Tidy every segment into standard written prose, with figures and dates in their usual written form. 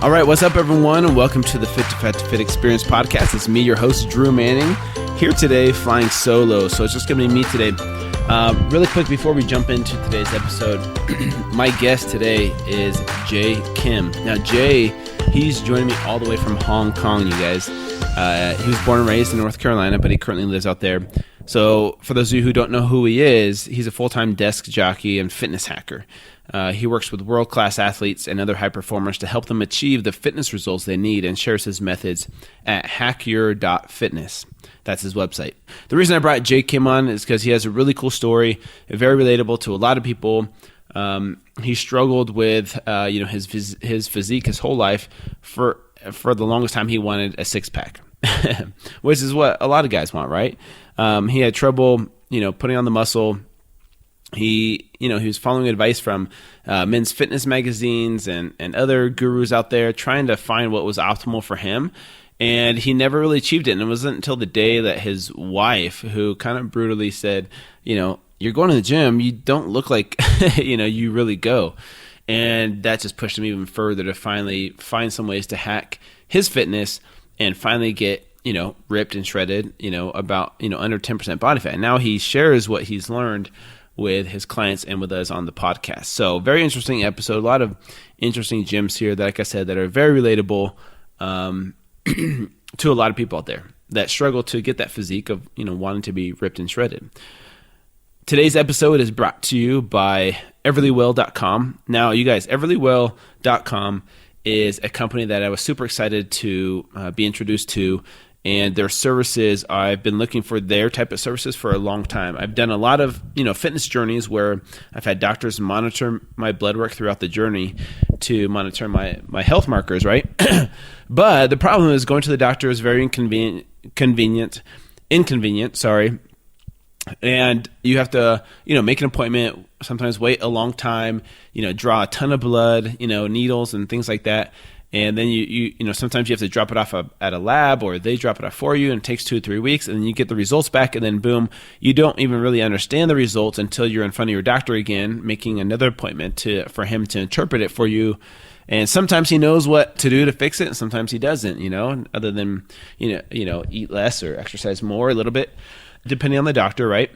All right, what's up, everyone, and welcome to the Fit to Fat to Fit Experience podcast. It's me, your host, Drew Manning, here today flying solo. So it's just going to be me today. Really quick, before we jump into today's episode, my guest today is Jay Kim. Now, Jay, he's joining me all the way from Hong Kong, you guys. He was born and raised in North Carolina, but he currently lives out there. So for those of you who don't know who he is, he's a full-time desk jockey and fitness hacker. He works with world-class athletes and other high performers to help them achieve the fitness results they need and shares his methods at hackyour.fitness. That's his website. The reason I brought Jay Kim on is because he has a really cool story, very relatable to a lot of people. He struggled with his physique his whole life. For the longest time, he wanted a six-pack, which is what a lot of guys want, right? He had trouble, putting on the muscle. He was following advice from men's fitness magazines and other gurus out there, trying to find what was optimal for him. And he never really achieved it. And it wasn't until the day that his wife, who kind of brutally said, you're going to the gym, you don't look like, you really go. And that just pushed him even further to finally find some ways to hack his fitness and finally get, ripped and shredded, about, under 10% body fat. And now he shares what he's learned with his clients and with us on the podcast. So very interesting episode. A lot of interesting gems here that, like I said, that are very relatable to a lot of people out there that struggle to get that physique of, wanting to be ripped and shredded. Today's episode is brought to you by everlywell.com. Now, you guys, everlywell.com is a company that I was super excited to be introduced to. And their services, I've been looking for their type of services for a long time. I've done a lot of, fitness journeys where I've had doctors monitor my blood work throughout the journey to monitor my health markers, right? But the problem is going to the doctor is very inconvenient, and you have to, make an appointment, sometimes wait a long time, draw a ton of blood, needles and things like that. And then you sometimes you have to drop it off at a lab, or they drop it off for you, and it takes 2 or 3 weeks, and then you get the results back, and then boom, you don't even really understand the results until you're in front of your doctor again, making another appointment for him to interpret it for you. And sometimes he knows what to do to fix it, and sometimes he doesn't, other than eat less or exercise more a little bit, depending on the doctor, right?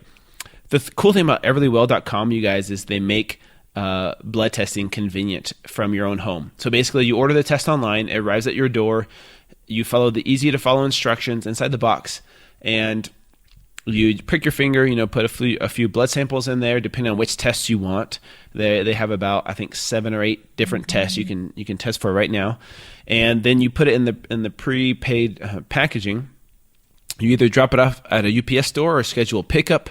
The cool thing about everlywell.com, you guys, is they make blood testing convenient from your own home. So basically, you order the test online, it arrives at your door, you follow the easy to follow instructions inside the box, and you prick your finger, put a few blood samples in there, depending on which tests you want. They have about, I think, 7 or 8 different tests you can test for right now, and then you put it in the prepaid packaging. You either drop it off at a UPS store or schedule pickup,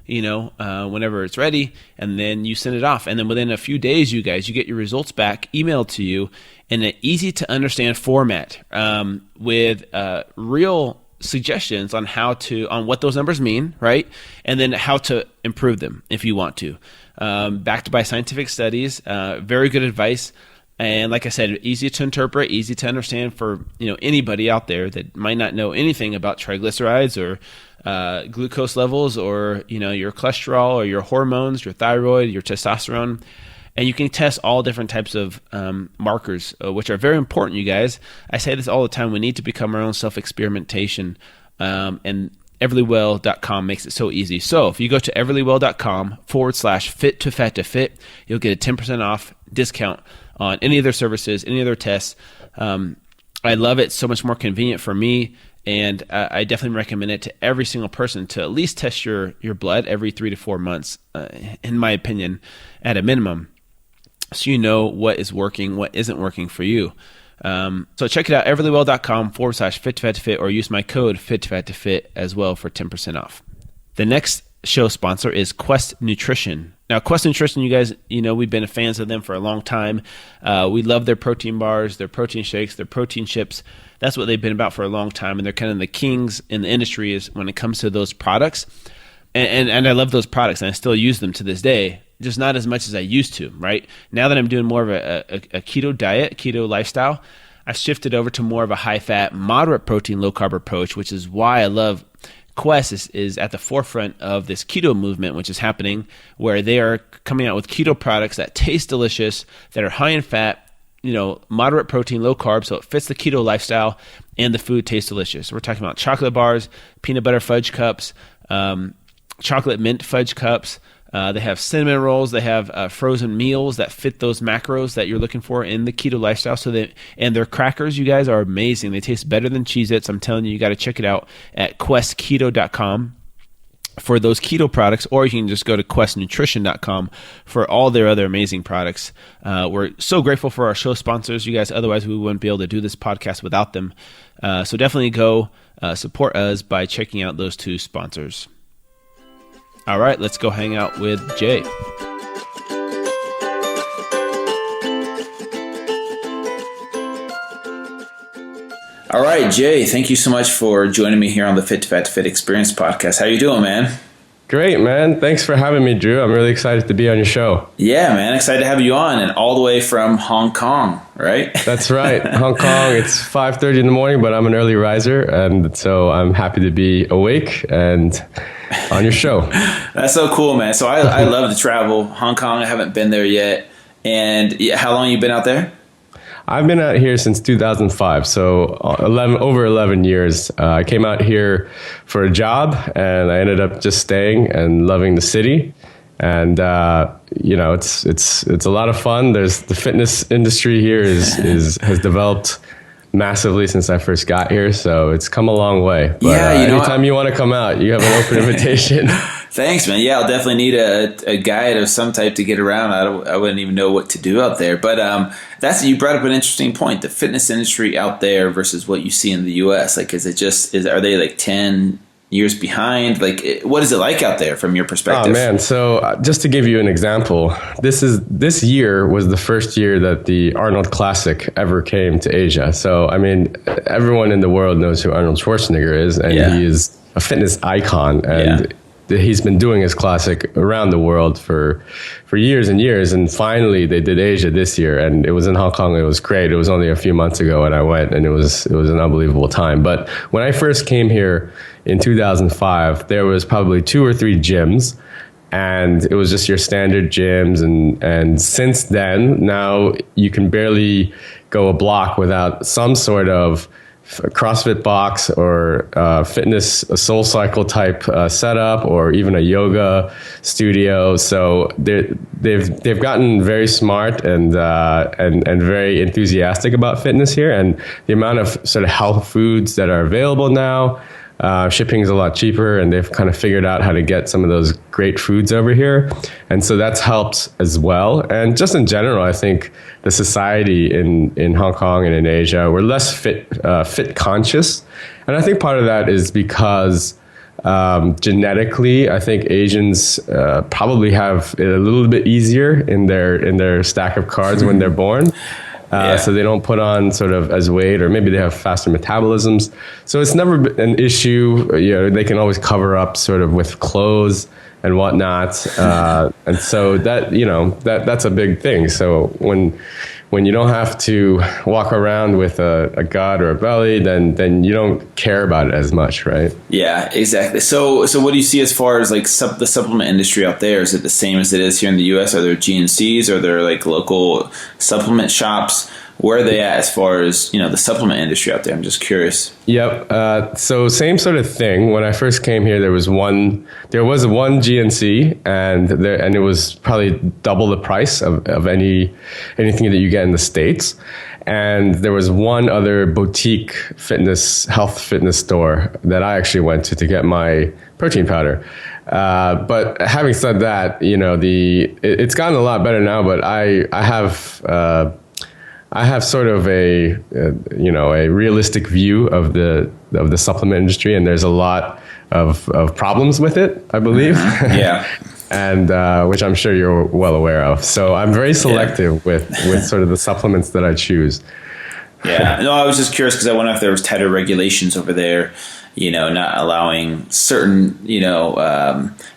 whenever it's ready, and then you send it off. And then within a few days, you get your results back emailed to you in an easy to understand format, with real suggestions on on what those numbers mean, right? And then how to improve them if you want to. Backed by scientific studies, very good advice. And like I said, easy to interpret, easy to understand for anybody out there that might not know anything about triglycerides or glucose levels, or your cholesterol or your hormones, your thyroid, your testosterone. And you can test all different types of markers, which are very important, you guys. I say this all the time. We need to become our own self-experimentation, and everlywell.com makes it so easy. So if you go to everlywell.com/fit to fat to fit, you'll get a 10% off discount on any of their services, any of their tests. I love it. So much more convenient for me. And I definitely recommend it to every single person to at least test your blood every 3 to 4 months, in my opinion, at a minimum, so you know what is working, what isn't working for you. So check it out, everlywell.com/fit to fat to fit, or use my code fit to fat to fit as well for 10% off. The next show sponsor is Quest Nutrition. Now, Quest Nutrition, you guys, we've been fans of them for a long time. We love their protein bars, their protein shakes, their protein chips. That's what they've been about for a long time, and they're kind of the kings in the industry is when it comes to those products. And I love those products, and I still use them to this day, just not as much as I used to, right? Now that I'm doing more of a keto diet, keto lifestyle, I shifted over to more of a high-fat, moderate protein, low-carb approach, which is why I love Quest is at the forefront of this keto movement, which is happening, where they are coming out with keto products that taste delicious, that are high in fat, moderate protein, low carb, so it fits the keto lifestyle, and the food tastes delicious. We're talking about chocolate bars, peanut butter fudge cups, chocolate mint fudge cups. They have cinnamon rolls. They have frozen meals that fit those macros that you're looking for in the keto lifestyle. And their crackers, you guys, are amazing. They taste better than Cheez-Its. I'm telling you, you got to check it out at questketo.com for those keto products, or you can just go to questnutrition.com for all their other amazing products. We're so grateful for our show sponsors, you guys. Otherwise, we wouldn't be able to do this podcast without them. So definitely go support us by checking out those two sponsors. All right, let's go hang out with Jay. All right, Jay, thank you so much for joining me here on the Fit to Fat to Fit Experience podcast. How you doing, man? Great, man. Thanks for having me, Drew. I'm really excited to be on your show. Yeah, man. Excited to have you on, and all the way from Hong Kong, right? That's right. Hong Kong, it's 5:30 in the morning, but I'm an early riser, and so I'm happy to be awake and on your show. That's so cool, man. So I love to travel. Hong Kong, I haven't been there yet. And how long have you been out there? I've been out here since 2005, so over 11 years. I came out here for a job, and I ended up just staying and loving the city. And it's a lot of fun. There's the fitness industry here has developed massively since I first got here, so it's come a long way. But anytime you want to come out, you have an open invitation. Thanks, man. Yeah, I'll definitely need a guide of some type to get around. I wouldn't even know what to do out there. But you brought up an interesting point: the fitness industry out there versus what you see in the U.S. Like, are they like 10 years behind? Like, what is it like out there from your perspective? Oh man! So just to give you an example, this year was the first year that the Arnold Classic ever came to Asia. So I mean, everyone in the world knows who Arnold Schwarzenegger is, and he is a fitness icon, and he's been doing his classic around the world for years and years. And finally, they did Asia this year, and it was in Hong Kong. It was great. It was only a few months ago, and I went, and it was an unbelievable time. But when I first came here in 2005, there was probably 2 or 3 gyms, and it was just your standard gyms. And since then, now you can barely go a block without some sort of CrossFit box or fitness, a soul cycle type setup, or even a yoga studio. So they've gotten very smart and very enthusiastic about fitness here, and the amount of sort of health foods that are available now. Shipping is a lot cheaper, and they've kind of figured out how to get some of those great foods over here. And so that's helped as well. And just in general, I think the society in Hong Kong and in Asia, we're less fit conscious. And I think part of that is because genetically, I think Asians probably have it a little bit easier in their stack of cards when they're born. So they don't put on sort of as weight, or maybe they have faster metabolisms. So it's never been an issue. They can always cover up sort of with clothes and whatnot. And so that's a big thing. So when you don't have to walk around with a gut or a belly, then you don't care about it as much, right? Yeah, exactly. So what do you see as far as like the supplement industry out there? Is it the same as it is here in the U.S.? Are there GNCs? Are there like local supplement shops? Where are they at as far as, the supplement industry out there? I'm just curious. Yep. So same sort of thing. When I first came here, there was one GNC, and it was probably double the price of anything that you get in the States. And there was one other boutique health fitness store that I actually went to get my protein powder. But having said that, it's gotten a lot better now, but I have sort of a realistic view of the supplement industry, and there's a lot of problems with it, I believe. Yeah. And which I'm sure you're well aware of. So I'm very selective with sort of the supplements that I choose. Yeah. No, I was just curious because I wonder if there was tighter regulations over there, not allowing certain,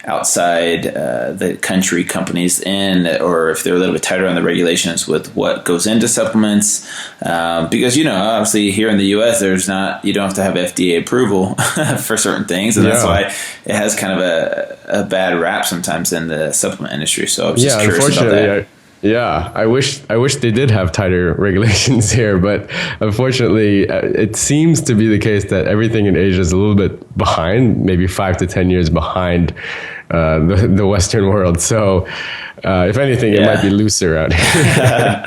outside the country companies in, or if they're a little bit tighter on the regulations with what goes into supplements. Because, obviously here in the U.S., you don't have to have FDA approval for certain things. And that's why it has kind of a bad rap sometimes in the supplement industry. So I was just curious about that. Yeah, I wish they did have tighter regulations here, but unfortunately, it seems to be the case that everything in Asia is a little bit behind, maybe 5 to 10 years behind the Western world. So, if anything, it might be looser out here.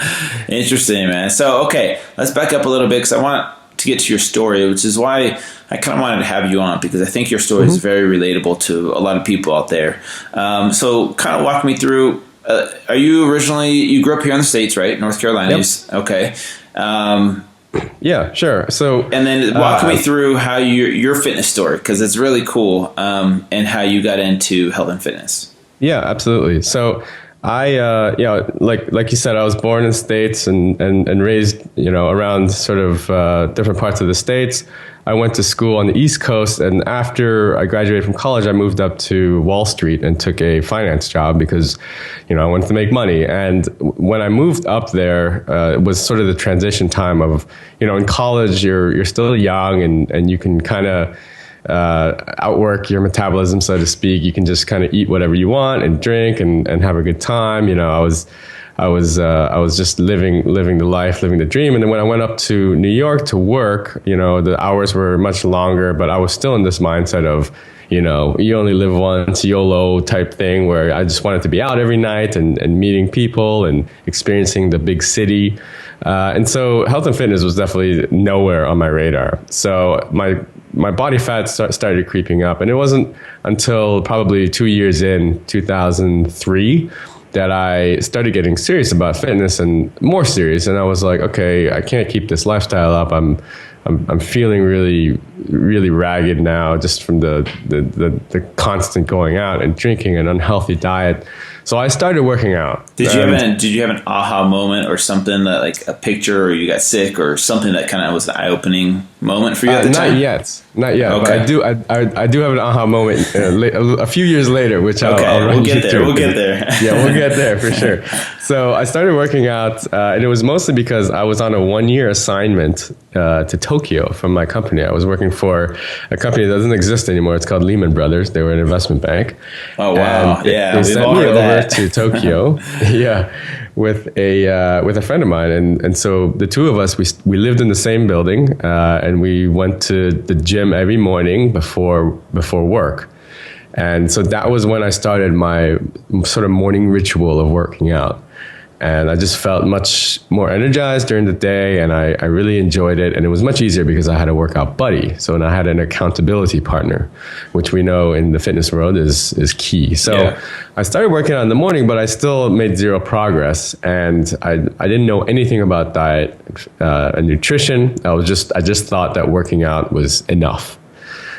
Interesting, man. So, okay, let's back up a little bit because I want to get to your story, which is why I kind of wanted to have you on, because I think your story is very relatable to a lot of people out there. So, kind of walk me through. You grew up here in the States, right? North Carolina. Yep. Okay. Yeah, sure. So, and then walk me through how your fitness story, because it's really cool, and how you got into health and fitness. Yeah, absolutely. So I, like you said, I was born in the States and raised, around sort of different parts of the States. I went to school on the East Coast, and after I graduated from college, I moved up to Wall Street and took a finance job because, I wanted to make money. And when I moved up there, it was sort of the transition time of, in college, you're still young and you can kind of outwork your metabolism, so to speak. You can just kind of eat whatever you want and drink and have a good time. I was just living the life, living the dream. And then when I went up to New York to work, the hours were much longer, but I was still in this mindset of, you only live once, YOLO type thing, where I just wanted to be out every night and meeting people and experiencing the big city. And so health and fitness was definitely nowhere on my radar. So my body fat started creeping up, and it wasn't until probably 2 years in, 2003, that I started getting serious about fitness, and more serious. And I was like, okay, I can't keep this lifestyle up. I'm feeling really, really ragged now, just from the constant going out and drinking, an unhealthy diet. So I started working out. Did you have an aha moment or something, that like a picture, or you got sick or something that kind of was an eye-opening moment for you at the time? Not yet. Okay. But I do have an aha moment a few years later, which I'll run you through. We'll get there. Yeah, we'll get there for sure. So I started working out, and it was mostly because I was on a 1-year assignment to Tokyo from my company. I was working for a company that doesn't exist anymore. It's called Lehman Brothers. They were an investment bank. Oh wow! They sent me over to Tokyo. Yeah. With a friend of mine, and so the two of us, we lived in the same building, and we went to the gym every morning before work, and so that was when I started my sort of morning ritual of working out. And I just felt much more energized during the day, and I really enjoyed it. And it was much easier because I had a workout buddy. So, and I had an accountability partner, which we know in the fitness world is key. So I started working out in the morning, but I still made zero progress. And I didn't know anything about diet and nutrition. I just thought that working out was enough.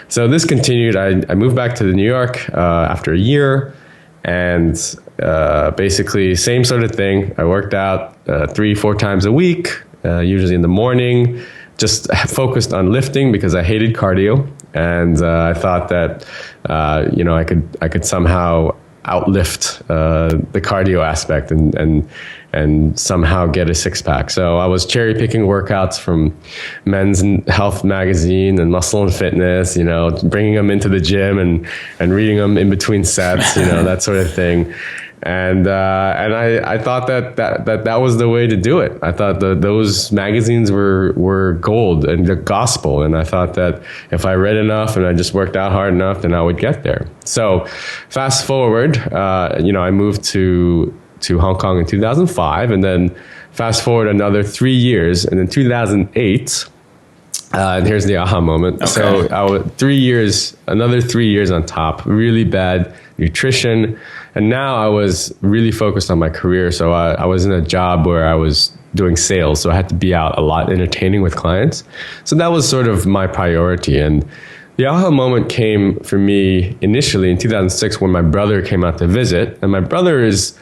So this continued. I moved back to New York after a year, and basically same sort of thing. I worked out 3-4 times a week, usually in the morning, just focused on lifting because I hated cardio. And I thought that, I could somehow outlift the cardio aspect and somehow get a six-pack. So I was cherry picking workouts from Men's Health magazine and Muscle and Fitness, bringing them into the gym and reading them in between sets, that sort of thing. And I thought that was the way to do it. I thought those magazines were gold and the gospel. And I thought that if I read enough and I just worked out hard enough, then I would get there. So fast forward, I moved to Hong Kong in 2005, and then fast forward another 3 years, and in 2008, and here's the aha moment. Okay. So another 3 years on top, really bad nutrition. And now I was really focused on my career. So I was in a job where I was doing sales. So I had to be out a lot entertaining with clients. So that was sort of my priority. And the aha moment came for me initially in 2006 when my brother came out to visit. And my brother is,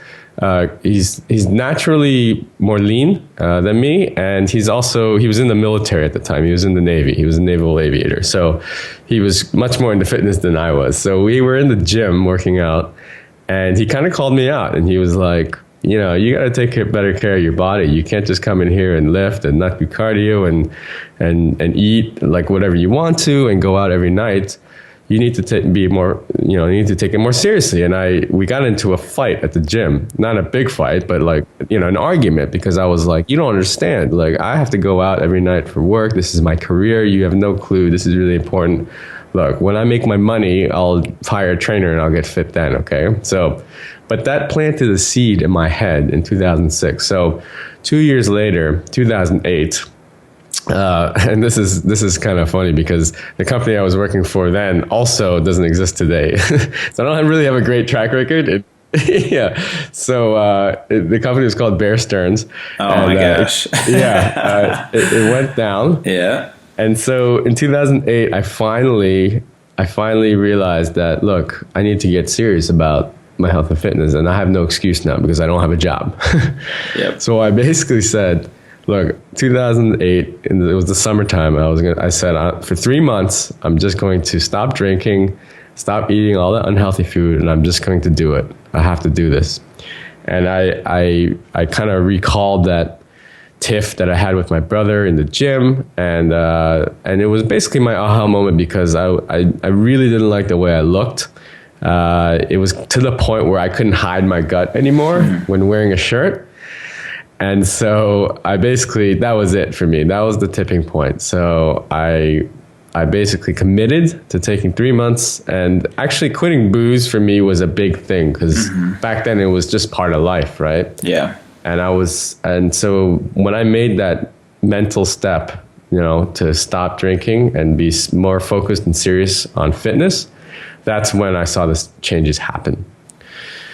he's naturally more lean than me. And he was in the military at the time. He was in the Navy. He was a naval aviator. So he was much more into fitness than I was. So we were in the gym working out. And he kind of called me out, and he was like, you got to take better care of your body. You can't just come in here and lift and not do cardio and eat like whatever you want to and go out every night. you need to be more, you need to take it more seriously. And we got into a fight at the gym, not a big fight, but like, an argument, because I was like, you don't understand. Like, I have to go out every night for work. This is my career. You have no clue. This is really important. Look, when I make my money, I'll hire a trainer and I'll get fit then. Okay. So, but that planted a seed in my head in 2006. So 2 years later, 2008, and this is kind of funny because the company I was working for then also doesn't exist today. So I don't really have a great track record. Yeah. So the company was called Bear Stearns. Oh my gosh. It went down. Yeah. And so in 2008, I finally realized that, look, I need to get serious about my health and fitness, and I have no excuse now because I don't have a job. Yep. So I basically said, look, 2008, and it was the summertime. I said, for 3 months, I'm just going to stop drinking, stop eating all the unhealthy food, and I'm just going to do it. I have to do this. And I kind of recalled that tiff that I had with my brother in the gym, and it was basically my aha moment because I really didn't like the way I looked. It was to the point where I couldn't hide my gut anymore when wearing a shirt. And so that was it for me. That was the tipping point. So I basically committed to taking 3 months, and actually quitting booze for me was a big thing because back then it was just part of life, right? Yeah. And so when I made that mental step, to stop drinking and be more focused and serious on fitness, that's when I saw the changes happen.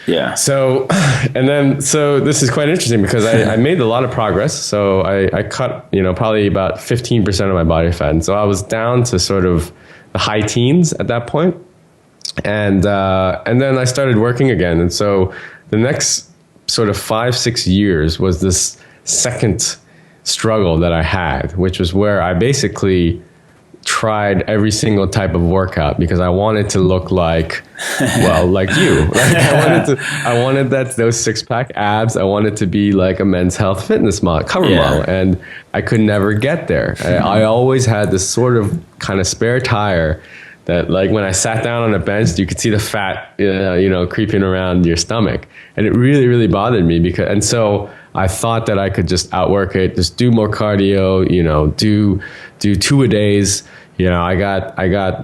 Yeah. So this is quite interesting because I made a lot of progress. So I cut, probably about 15% of my body fat. And so I was down to sort of the high teens at that point. And then I started working again. And so the next sort of 5-6 years was this second struggle that I had, which was where I basically tried every single type of workout because I wanted to look like you. Like I wanted those 6-pack abs. I wanted to be like a Men's Health Fitness cover model, and I could never get there. I always had this sort of kind of spare tire that, like, when I sat down on a bench, you could see the fat, creeping around your stomach. And it really, really bothered me and so I thought that I could just outwork it, just do more cardio, do 2-a-days. I got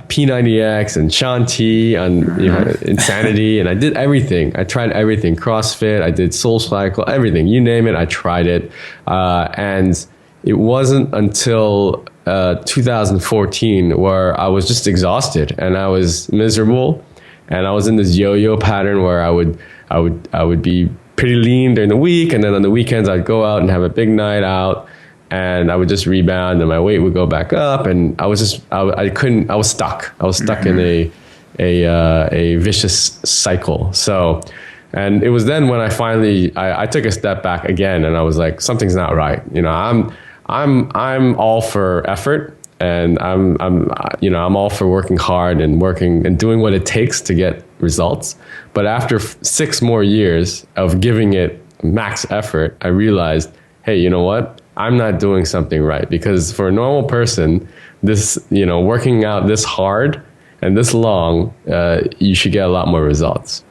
P90X and Shanti on Insanity, and I did everything. I tried everything, CrossFit, I did SoulCycle, everything, you name it, I tried it. And it wasn't until 2014 where I was just exhausted and I was miserable, and I was in this yo-yo pattern where I would be pretty lean during the week, and then on the weekends I'd go out and have a big night out, and I would just rebound and my weight would go back up, and I was stuck in a vicious cycle. So, and it was then when I finally I took a step back again, and I was like, something's not right. I'm all for effort, and I'm all for working hard and working and doing what it takes to get results. But after 6 more years of giving it max effort, I realized, hey, you know what? I'm not doing something right, because for a normal person, this, working out this hard and this long, you should get a lot more results.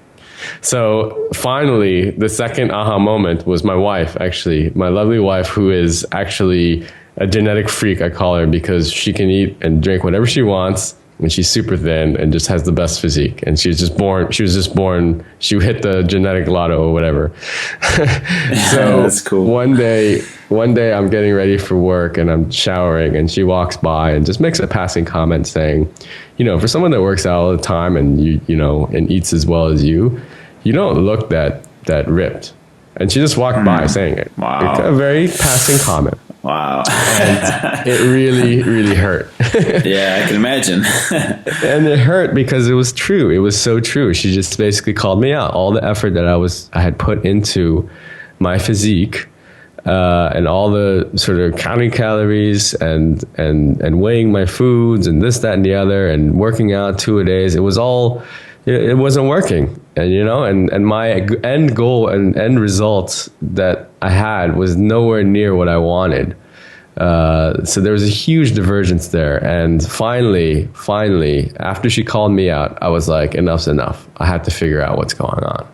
So finally, the second aha moment was my wife, actually, my lovely wife, who is actually a genetic freak, I call her, because she can eat and drink whatever she wants, and she's super thin and just has the best physique. And she was just born, she hit the genetic lotto or whatever. So that's cool. One day I'm getting ready for work and I'm showering, and she walks by and just makes a passing comment saying, for someone that works out all the time and and eats as well as you don't look that ripped. And she just walked by saying it. Wow. It's a very passing comment. Wow. And it really, really hurt. Yeah, I can imagine. And it hurt because it was true. It was so true. She just basically called me out. All the effort that I had put into my physique, and all the sort of counting calories and weighing my foods and this, that, and the other, and working out 2-a-days. It was all, it wasn't working. And, and my end goal and end result that I had was nowhere near what I wanted. So there was a huge divergence there. And finally, after she called me out, I was like, enough's enough. I had to figure out what's going on.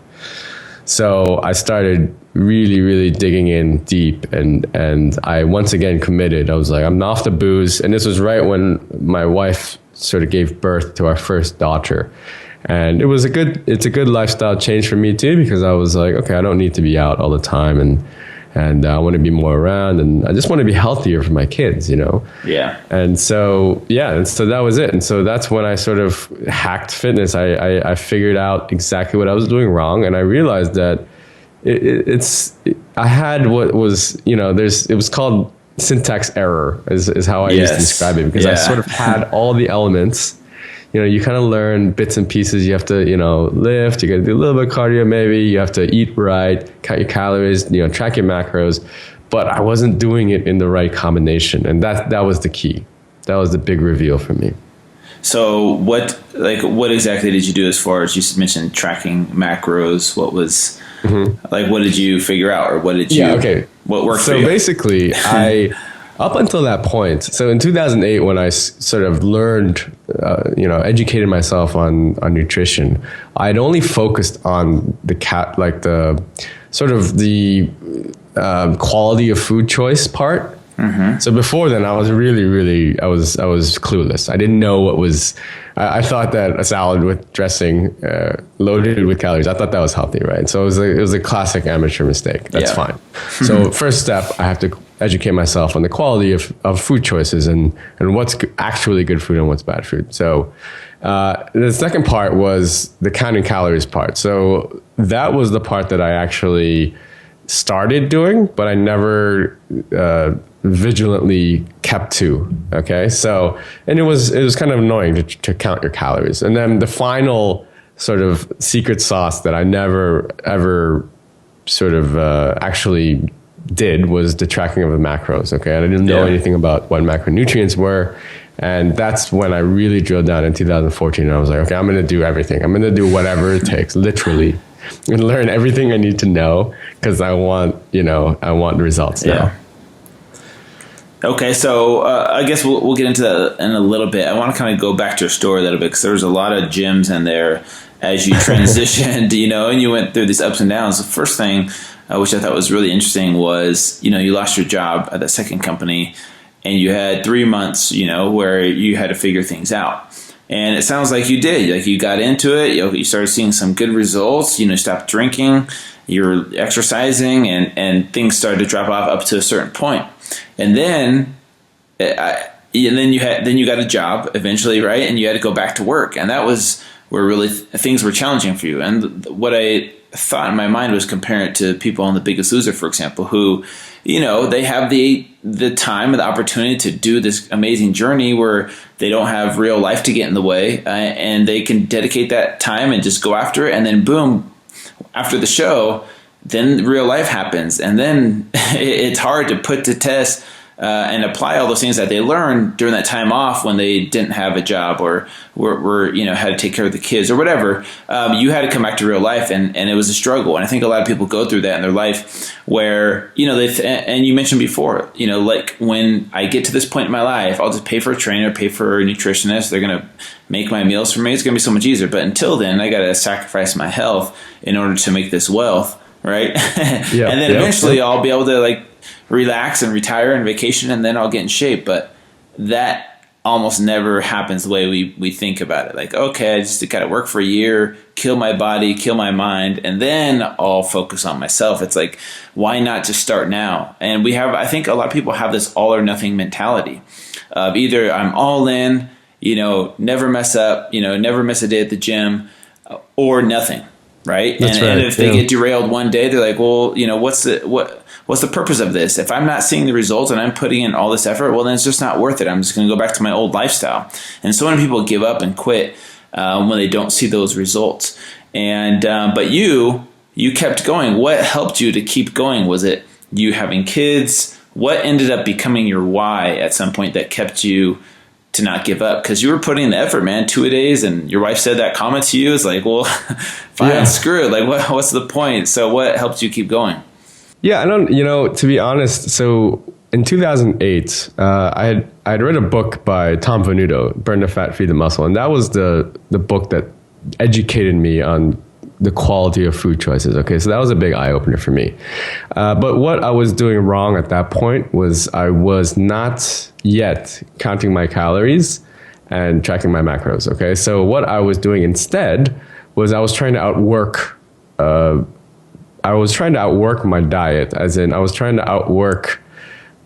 So I started really digging in deep, and I once again committed. I was like, I'm off the booze. And this was right when my wife sort of gave birth to our first daughter. And it's a good lifestyle change for me too, because I was like, okay, I don't need to be out all the time, and I want to be more around, and I just want to be healthier for my kids, you know? Yeah. And so that was it. And so that's when I sort of hacked fitness. I figured out exactly what I was doing wrong, and I realized that I had what was, you know, it was called syntax error is how I used to describe it, because I sort of had all the elements. You know, you kind of learn bits and pieces. You have to, you know, lift, you got to do a little bit of cardio maybe, you have to eat right, count your calories, you know, track your macros, but I wasn't doing it in the right combination. And that was the key. That was the big reveal for me. So what exactly did you do as far as you mentioned tracking macros? What was what did you figure out, or what did you, what worked for you? So basically up until that point, so in 2008, when I sort of learned, educated myself on nutrition, I'd only focused on the quality of food choice part. Mm-hmm. So before then, I was I was clueless. I didn't know what was. I thought that a salad with dressing loaded with calories, I thought that was healthy, right? So it was a classic amateur mistake. That's fine. So first step, I have to educate myself on the quality of food choices and what's actually good food and what's bad food. So the second part was the counting calories part. So that was the part that I actually started doing, but I never vigilantly kept to. Okay. So, and it was kind of annoying to count your calories. And then the final sort of secret sauce that I never ever sort of actually did was the tracking of the macros. Okay. And I didn't know anything about what macronutrients were. And that's when I really drilled down in 2014. And I was like, okay, I'm going to do everything. I'm going to do whatever it takes, literally, and learn everything I need to know, because I want the results now. Yeah. Okay, so I guess we'll get into that in a little bit. I want to kind of go back to your story a little bit, because there was a lot of gems in there as you transitioned, and you went through these ups and downs. The first thing, which I thought was really interesting, was, you lost your job at that second company, and you had 3 months, where you had to figure things out. And it sounds like you did. Like, you got into it, you started seeing some good results, stopped drinking, you were exercising, and things started to drop off up to a certain point. And then you got a job eventually, right? And you had to go back to work. And that was where really things were challenging for you. And what I thought in my mind was comparing it to people on The Biggest Loser, for example, who, they have the time and the opportunity to do this amazing journey where they don't have real life to get in the way, and they can dedicate that time and just go after it. And then boom, after the show, then real life happens. And then it's hard to put to test and apply all those things that they learned during that time off when they didn't have a job or were had to take care of the kids or whatever. You had to come back to real life, and it was a struggle. And I think a lot of people go through that in their life where, and you mentioned before, like, when I get to this point in my life, I'll just pay for a trainer, pay for a nutritionist. They're going to make my meals for me. It's going to be so much easier. But until then, I got to sacrifice my health in order to make this wealth. Right. And then eventually I'll be able to relax and retire and vacation, and then I'll get in shape. But that almost never happens the way we think about it. Like, okay, I just got to work for a year, kill my body, kill my mind, and then I'll focus on myself. It's like, why not just start now? And I think a lot of people have this all or nothing mentality of either I'm all in, never mess up, never miss a day at the gym, or nothing. Right. And if they get derailed one day, they're like, well, what's the purpose of this? If I'm not seeing the results and I'm putting in all this effort, well, then it's just not worth it. I'm just going to go back to my old lifestyle. And so many people give up and quit when they don't see those results. And but you kept going. What helped you to keep going? Was it you having kids? What ended up becoming your why at some point that kept you to not give up? Because you were putting in the effort, man, 2-a-days, and your wife said that comment to you. It's like, well, fine, screw it. Like, what's the point? So what helped you keep going? Yeah, I don't, to be honest, so in 2008, I had read a book by Tom Venuto, Burn the Fat, Feed the Muscle. And that was the book that educated me on the quality of food choices. Okay, so that was a big eye opener for me. But what I was doing wrong at that point was I was not yet counting my calories and tracking my macros. Okay, so what I was doing instead was I was trying to outwork. I was trying to outwork my diet, as in I was trying to outwork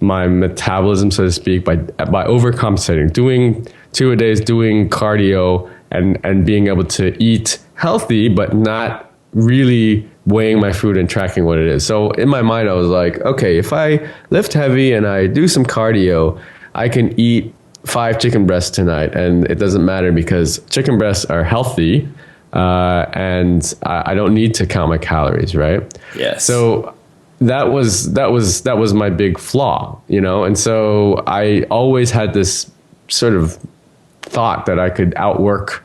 my metabolism, so to speak, by overcompensating, doing 2-a-days, doing cardio, and being able to eat healthy, but not really weighing my food and tracking what it is. So in my mind, I was like, okay, if I lift heavy and I do some cardio, I can eat 5 chicken breasts tonight, and it doesn't matter because chicken breasts are healthy, and I don't need to count my calories, right? Yes. So that was my big flaw, you know? And so I always had this sort of thought that I could outwork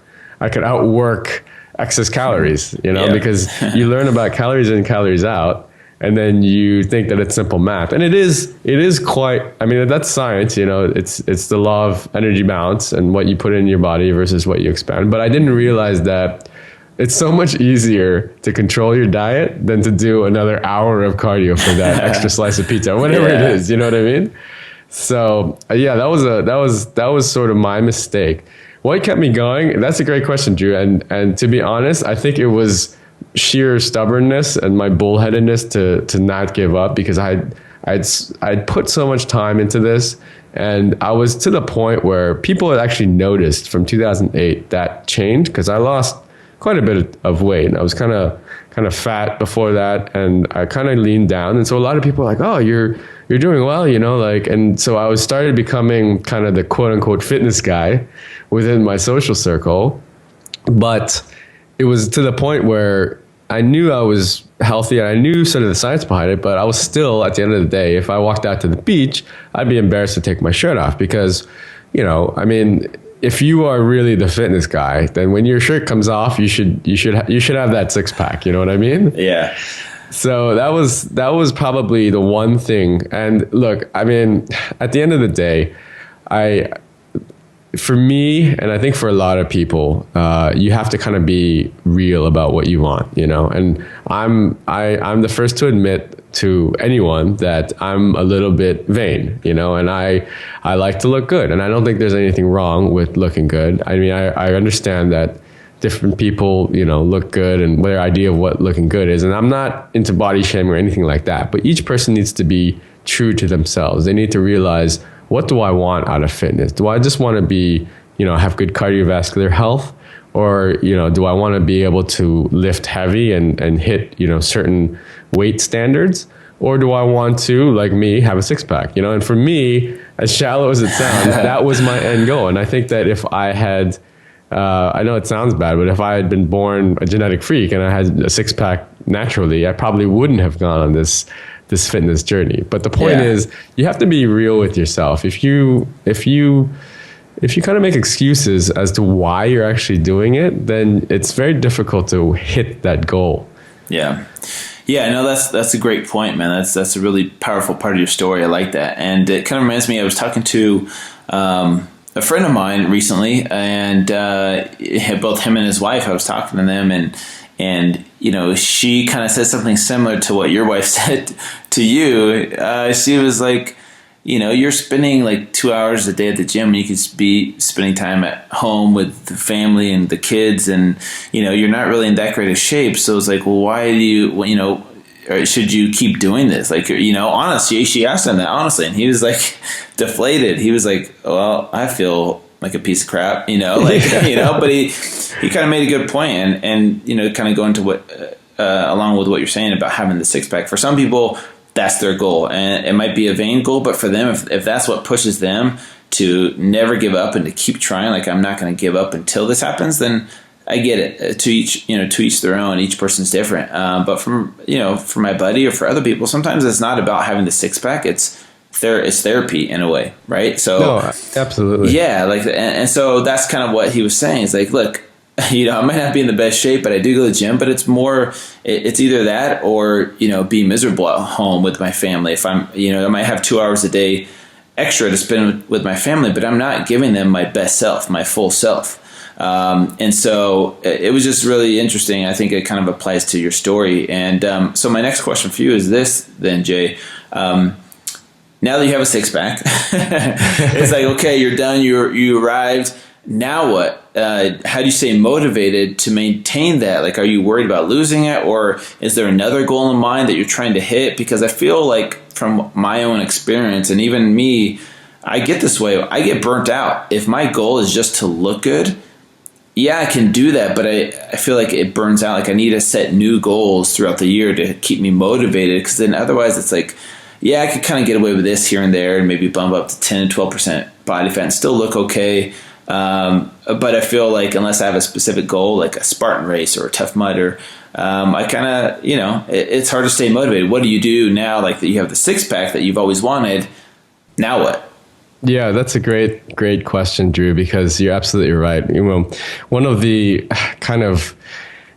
excess calories, you know, because you learn about calories in, calories out, and then you think that it's simple math. And it is quite, I mean, that's science, you know, it's the law of energy balance and what you put in your body versus what you expend. But I didn't realize that it's so much easier to control your diet than to do another hour of cardio for that extra slice of pizza or whatever it is. You know what I mean? So yeah, that was sort of my mistake. What kept me going? That's a great question, Drew. And to be honest, I think it was sheer stubbornness and my bullheadedness to not give up, because I'd put so much time into this, and I was to the point where people had actually noticed from 2008 that change, because I lost quite a bit of weight. I was kind of fat before that, and I kind of leaned down. And so a lot of people are like, oh, you're doing well, you know, like, and so I started becoming kind of the quote unquote fitness guy within my social circle. But it was to the point where I knew I was healthy and I knew sort of the science behind it, but I was still, at the end of the day, if I walked out to the beach, I'd be embarrassed to take my shirt off because, you know, I mean, if you are really the fitness guy, then when your shirt comes off, you should have that 6-pack. You know what I mean? Yeah. So that was probably the one thing. And look, I mean, at the end of the day, for me, and I think for a lot of people, you have to kind of be real about what you want, you know. And I'm the first to admit to anyone that I'm a little bit vain, you know, and I like to look good, and I don't think there's anything wrong with looking good. I mean, I understand that different people, you know, look good and their idea of what looking good is, and I'm not into body shaming or anything like that. But each person needs to be true to themselves. They need to realize, what do I want out of fitness? Do I just want to be, you know, have good cardiovascular health? Or, you know, do I want to be able to lift heavy and hit, you know, certain weight standards? Or do I want to, like me, have a 6-pack, you know? And for me, as shallow as it sounds, that was my end goal. And I think that if I had, I know it sounds bad, but if I had been born a genetic freak and I had a 6-pack naturally, I probably wouldn't have gone on this fitness journey. But the point is, you have to be real with yourself. If you kind of make excuses as to why you're actually doing it, then it's very difficult to hit that goal. Yeah. Yeah, no, that's a great point, man. That's a really powerful part of your story. I like that. And it kind of reminds me, I was talking to a friend of mine recently, and both him and his wife, I was talking to them, and you know, she kind of said something similar to what your wife said to you. She was like, you know, you're spending like 2 hours a day at the gym, and you could be spending time at home with the family and the kids, and, you know, you're not really in that great of shape. So it's like, well, why do you know, or should you keep doing this? Like, you know, honestly, she asked him that honestly, and he was like deflated. He was like, well, I feel like a piece of crap, you know, like, you know, but he kind of made a good point, and, you know, kind of going to what, along with what you're saying about having the 6-pack. For some people, that's their goal, and it might be a vain goal, but for them, if that's what pushes them to never give up and to keep trying, like, I'm not going to give up until this happens, then I get it. To each their own. Each person's different. But for my buddy or for other people, sometimes it's not about having the 6-pack. It's therapy in a way, right? So no, absolutely. Yeah, like, and so that's kind of what he was saying. It's like, look, I might not be in the best shape, but I do go to the gym. But it's more, it's either that or, be miserable at home with my family. If I'm, I might have 2 hours a day extra to spend with my family, but I'm not giving them my best self, my full self. And so it was just really interesting. I think it kind of applies to your story. And so my next question for you is this then, Jay. Now that you have a six pack, it's like, okay, you're done. You arrived. Now what? How do you stay motivated to maintain that? Like, are you worried about losing it, or is there another goal in mind that you're trying to hit? Because I feel like from my own experience, and even me, I get this way. I get burnt out. If my goal is just to look good, yeah, I can do that, but I feel like it burns out. Like, I need to set new goals throughout the year to keep me motivated, because then otherwise it's like, yeah, I could kind of get away with this here and there and maybe bump up to 10 and 12% body fat and still look okay. But I feel like unless I have a specific goal, like a Spartan race or a Tough Mudder, I kind of, it's hard to stay motivated. What do you do now, like that you have the six pack that you've always wanted? Now what? Yeah, that's a great question, Drew, because you're absolutely right. One of the kind of,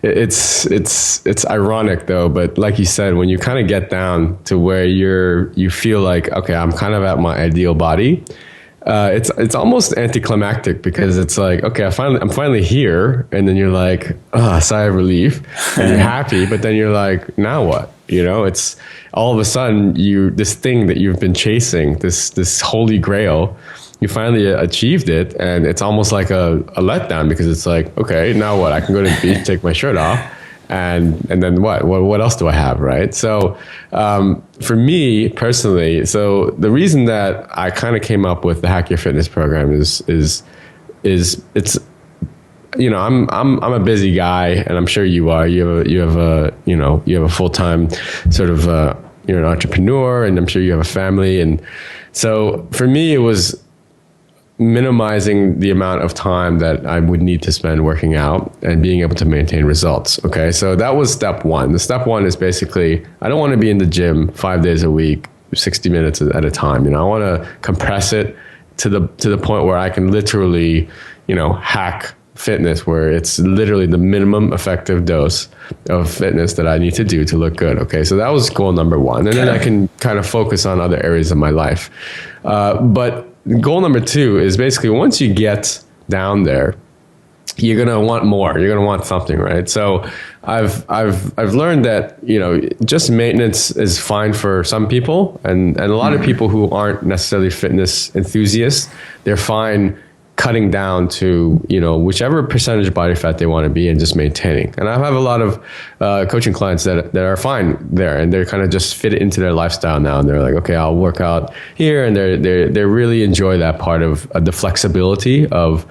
it's ironic though, but like you said, when you kind of get down to where you feel like, okay, I'm kind of at my ideal body, it's almost anticlimactic, because it's like, okay, I'm finally here, and then you're like, sigh of relief, and you're happy, but then you're like, now what? It's all of a sudden this thing that you've been chasing, this Holy Grail, you finally achieved it, and it's almost like a letdown, because it's like, okay, now what? I can go to the beach, take my shirt off, and then what else do I have, right? So for me personally, so the reason that I kind of came up with the Hack Your Fitness program is it's, I'm a busy guy, and I'm sure you are. You have a full-time sort of you're an entrepreneur, and I'm sure you have a family, and so for me it was minimizing the amount of time that I would need to spend working out and being able to maintain results. Okay, so that was step one. The step one is basically, I don't want to be in the gym 5 days a week, 60 minutes at a time. I want to compress it to the point where I can literally, hack fitness, where it's literally the minimum effective dose of fitness that I need to do to look good. Okay, so that was goal number one, and then I can kind of focus on other areas of my life. But goal number two is basically, once you get down there, you're gonna want more. You're gonna want something, right? So I've learned that just maintenance is fine for some people, and a lot of people who aren't necessarily fitness enthusiasts, they're fine cutting down to whichever percentage body fat they want to be and just maintaining. And I have a lot of coaching clients that are fine there, and they're kind of just fit it into their lifestyle now, and they're like, okay, I'll work out here, and they really enjoy that part of the flexibility of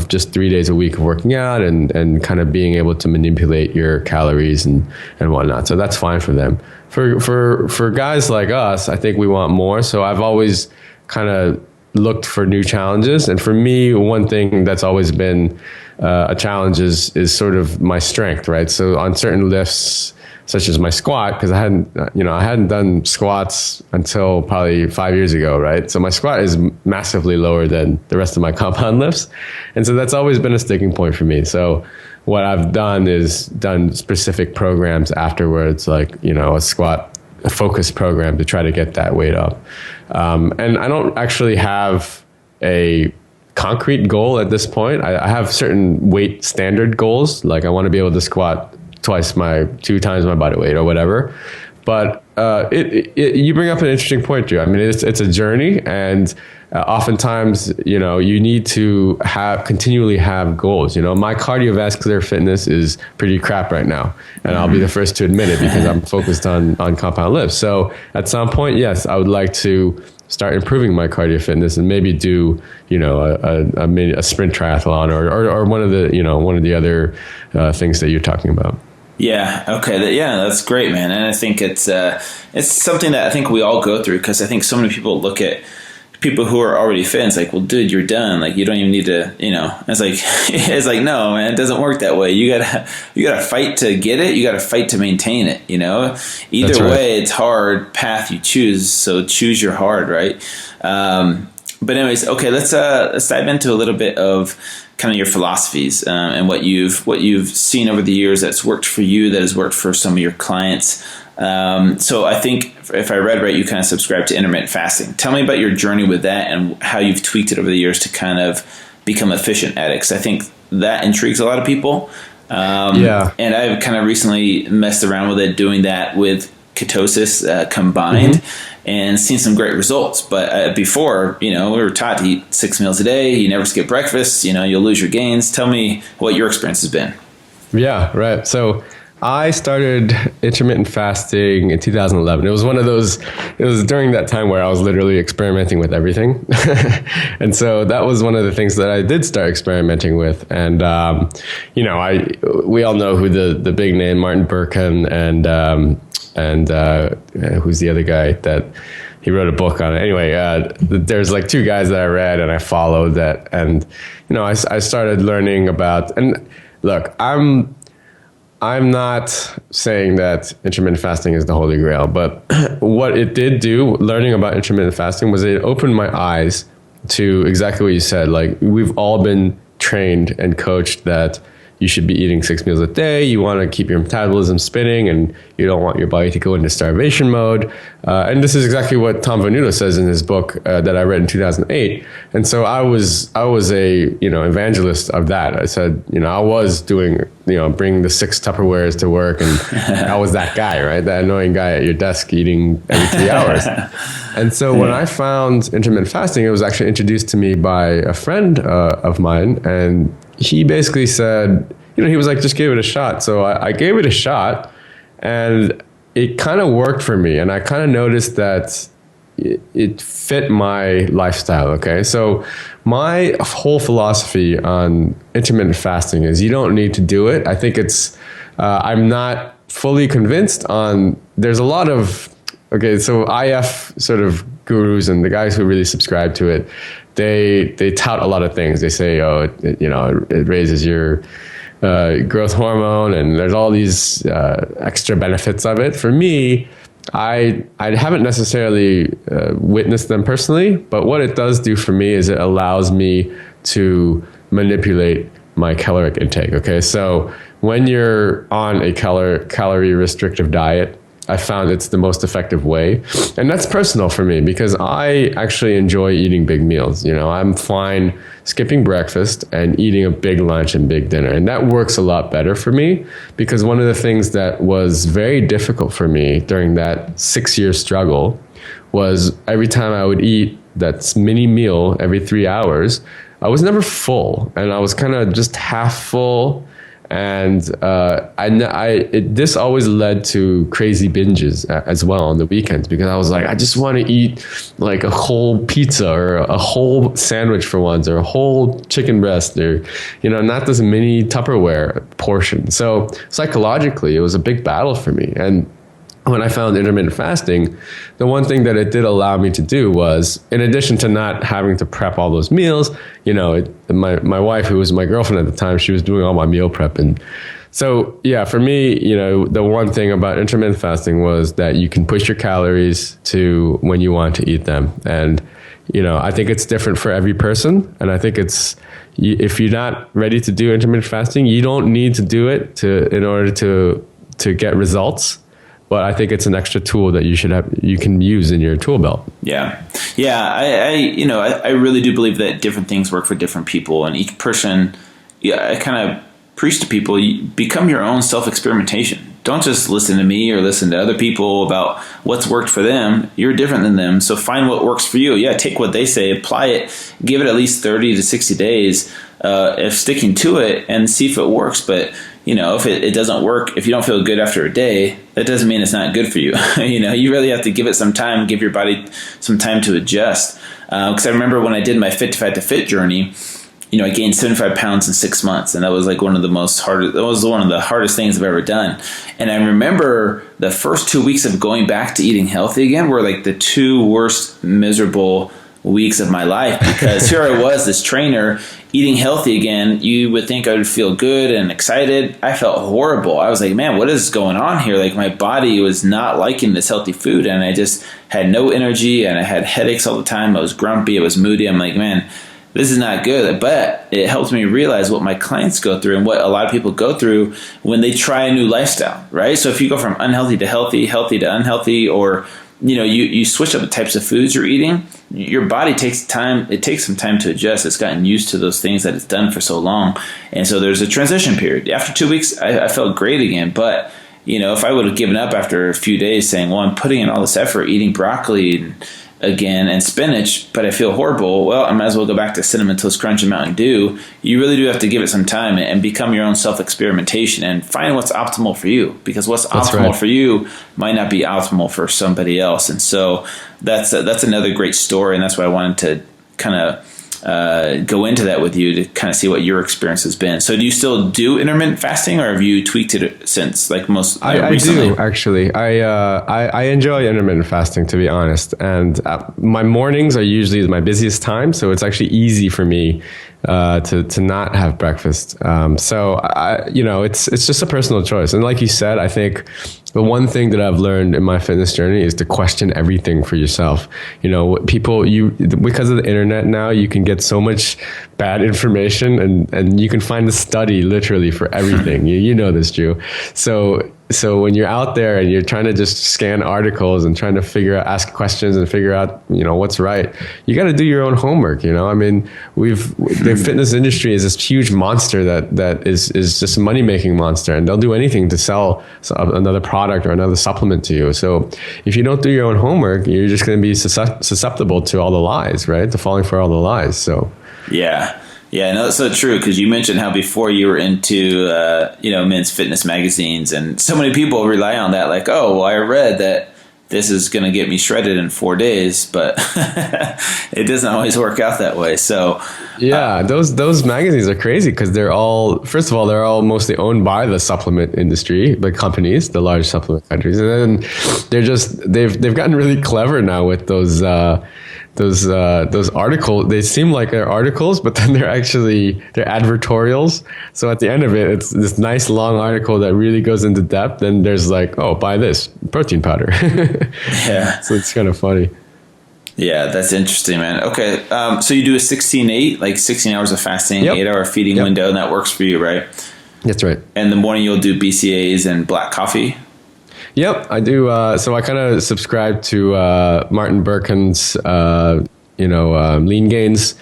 just 3 days a week of working out and kind of being able to manipulate your calories and whatnot. So that's fine for them. For guys like us, I think we want more. So I've always kind of looked for new challenges. And for me, one thing that's always been a challenge is sort of my strength, right? So on certain lifts, such as my squat, because I hadn't done squats until probably 5 years ago, right? So my squat is massively lower than the rest of my compound lifts. And so that's always been a sticking point for me. So what I've done is done specific programs afterwards, like, a focus program to try to get that weight up. And I don't actually have a concrete goal at this point. I have certain weight standard goals, like I want to be able to squat 2 times my body weight or whatever. But you bring up an interesting point, Drew. I mean, it's a journey, and oftentimes, you need to continually have goals. My cardiovascular fitness is pretty crap right now, and I'll be the first to admit it, because I'm focused on compound lifts. So at some point, yes, I would like to start improving my cardio fitness and maybe do, a sprint triathlon or one of the other things that you're talking about. Yeah. Okay. That's great, man. And I think it's something that I think we all go through, because I think so many people look at people who are already fit and it's like, well, dude, you're done. Like, you don't even need to, it's like, no, man, it doesn't work that way. You gotta fight to get it. You gotta fight to maintain it. Either way, it's hard path you choose. So choose your hard, right? But anyways, okay, let's dive into a little bit of kind of your philosophies and what you've seen over the years that's worked for you, that has worked for some of your clients. So I think if I read right, you kind of subscribe to intermittent fasting. Tell me about your journey with that and how you've tweaked it over the years to kind of become efficient at it. Because I think that intrigues a lot of people. And I've kind of recently messed around with it, doing that with ketosis combined, and seen some great results. But before, we were taught to eat 6 meals a day. You never skip breakfast. You'll lose your gains. Tell me what your experience has been. Yeah, right. So I started intermittent fasting in 2011. It was during that time where I was literally experimenting with everything. And so that was one of the things that I did start experimenting with. And, we all know who the big name, Martin Berkhan, and who's the other guy that he wrote a book on it. Anyway, there's like two guys that I read and I followed that. And, I started learning about, and look, I'm not saying that intermittent fasting is the Holy Grail, but what it did do, learning about intermittent fasting, was it opened my eyes to exactly what you said. Like, we've all been trained and coached that you should be eating 6 meals a day. You want to keep your metabolism spinning, and you don't want your body to go into starvation mode. And this is exactly what Tom Venuto says in his book that I read in 2008. And so I was a evangelist of that. I said, I was doing bringing the 6 Tupperwares to work, and I was that guy, right? That annoying guy at your desk eating every 3 hours. And so when I found intermittent fasting, it was actually introduced to me by a friend of mine, and he basically said, he was like, just give it a shot. So I gave it a shot, and it kind of worked for me. And I kind of noticed that it fit my lifestyle. Okay. So my whole philosophy on intermittent fasting is you don't need to do it. I think I'm not fully convinced there's a lot of, so IF sort of gurus and the guys who really subscribe to it, they tout a lot of things. They say, it raises your growth hormone, and there's all these extra benefits of it. For me, I haven't necessarily witnessed them personally, but what it does do for me is it allows me to manipulate my caloric intake. Okay, so when you're on a calorie restrictive diet, I found it's the most effective way. And that's personal for me because I actually enjoy eating big meals. I'm fine skipping breakfast and eating a big lunch and big dinner. And that works a lot better for me because one of the things that was very difficult for me during that 6-year struggle was every time I would eat that mini meal every 3 hours, I was never full, and I was kind of just half full. And this always led to crazy binges as well on the weekends because I was like, I just want to eat like a whole pizza or a whole sandwich for once, or a whole chicken breast, or not this mini Tupperware portion. So psychologically, it was a big battle for me. And when I found intermittent fasting, the one thing that it did allow me to do was, in addition to not having to prep all those meals, my wife, who was my girlfriend at the time, she was doing all my meal prep. And so, yeah, for me, the one thing about intermittent fasting was that you can push your calories to when you want to eat them. And, I think it's different for every person. And I think if you're not ready to do intermittent fasting, you don't need to do it in order to get results. But I think it's an extra tool that you can use in your tool belt. Yeah. I really do believe that different things work for different people, and each person, I kind of preach to people, you become your own self-experimentation. Don't just listen to me or listen to other people about what's worked for them. You're different than them. So find what works for you. Yeah. Take what they say, apply it, give it at least 30 to 60 days, if sticking to it, and see if it works. But if it doesn't work, if you don't feel good after a day, that doesn't mean it's not good for you. You really have to give it some time, give your body some time to adjust. Because I remember when I did my Fit to Fat to Fit journey, I gained 75 pounds in 6 months. And that was like one of the hardest things I've ever done. And I remember the first 2 weeks of going back to eating healthy again were like the 2 worst miserable weeks of my life, because here I was, this trainer, eating healthy again. You would think I would feel good and excited. I felt horrible. I was like, man, what is going on here? Like, my body was not liking this healthy food, and I just had no energy, and I had headaches all the time. I was grumpy. I was moody. I'm like, man, this is not good. But it helps me realize what my clients go through and what a lot of people go through when they try a new lifestyle, right? So if you go from unhealthy to healthy, healthy to unhealthy, or you switch up the types of foods you're eating, your body takes time. It takes some time to adjust. It's gotten used to those things that it's done for so long. And so there's a transition period. After 2 weeks, I felt great again. But, if I would have given up after a few days saying, well, I'm putting in all this effort eating broccoli again and spinach, but I feel horrible, well, I might as well go back to Cinnamon Toast Crunch and Mountain Dew. You really do have to give it some time and become your own self-experimentation and find what's optimal for you, because what's optimal for you might not be optimal for somebody else. And so that's another great story, and that's why I wanted to kind of go into that with you to kind of see what your experience has been. So do you still do intermittent fasting, or have you tweaked it since, like most recently? I do, actually. I enjoy intermittent fasting, to be honest. And my mornings are usually my busiest time, so it's actually easy for me to not have breakfast. So it's just a personal choice. And like you said, I think the one thing that I've learned in my fitness journey is to question everything for yourself. Because of the internet now, you can get so much bad information, and you can find a study literally for everything. You know this, Drew. So when you're out there and you're trying to just scan articles and trying to ask questions and figure out, what's right, you got to do your own homework. I mean, the fitness industry is this huge monster that is just a money-making monster, and they'll do anything to sell another product or another supplement to you. So if you don't do your own homework, you're just going to be susceptible to all the lies, right? To falling for all the lies. So yeah. Yeah, no, that's so true, because you mentioned how before you were into, men's fitness magazines, and so many people rely on that, like, oh, well, I read that this is going to get me shredded in 4 days, but it doesn't always work out that way. So yeah, those magazines are crazy, because they're all mostly owned by the supplement industry, the companies, the large supplement countries, and then they've gotten really clever now with those articles. They seem like they're articles, but then they're advertorials. So at the end of it, it's this nice long article that really goes into depth. And there's like, oh, buy this protein powder. Yeah. So it's kind of funny. Yeah, that's interesting, man. Okay. So you do a 16-8, like 16 hours of fasting, Yep. 8-hour feeding window, and that works for you, right? That's right. And in the morning you'll do BCAAs and black coffee? Yep, I do. So I kind of subscribe to Martin Berkhan's, lean gains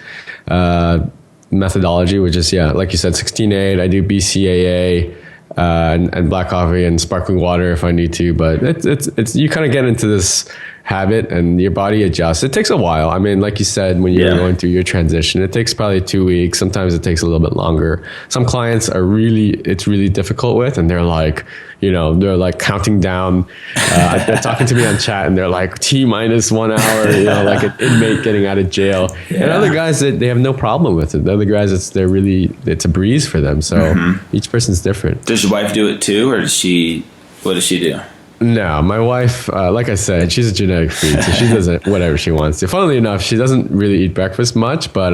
methodology, which is, like you said, 16-8. I do BCAA and black coffee and sparkling water if I need to. But it's you kind of get into this habit and your body adjusts. It takes a while. I mean, like you said, when you're going through your transition, it takes probably 2 weeks. Sometimes it takes a little bit longer. Some clients it's really difficult with, and they're like, they're like counting down. They're talking to me on chat, and they're like T-minus 1 hour, like an inmate getting out of jail. Yeah. And other guys, they have no problem with it. The other guys, it's a breeze for them. So each person's different. Does your wife do it too, or what does she do? No, my wife, like I said, she's a genetic freak, so she does whatever she wants to. Funnily enough, she doesn't really eat breakfast much, but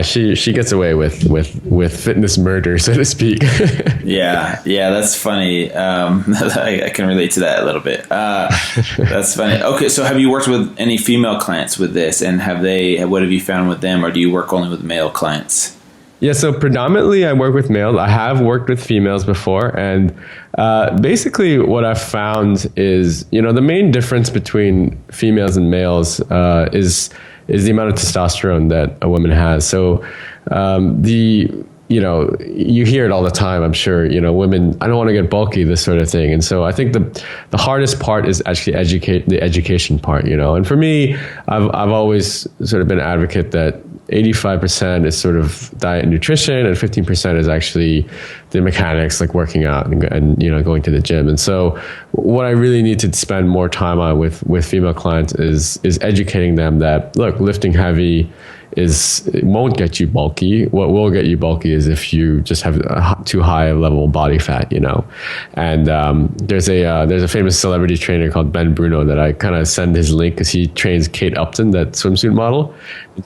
she gets away with fitness murder, so to speak. Yeah, that's funny. I can relate to that a little bit. That's funny. Okay, so have you worked with any female clients with this, and what have you found with them, or do you work only with male clients? Yeah, so predominantly I work with males. I have worked with females before, and basically what I've found is, the main difference between females and males is the amount of testosterone that a woman has. So you hear it all the time, I'm sure, women, I don't want to get bulky, this sort of thing. And so I think the hardest part is actually the education part, and for me, I've always sort of been an advocate that 85% is sort of diet and nutrition, and 15% is actually the mechanics, like working out and going to the gym. And so what I really need to spend more time on with female clients is educating them that, look, lifting heavy it won't get you bulky. What will get you bulky is if you just have too high a level of body fat, And there's a famous celebrity trainer called Ben Bruno that I kind of send his link, because he trains Kate Upton, that swimsuit model.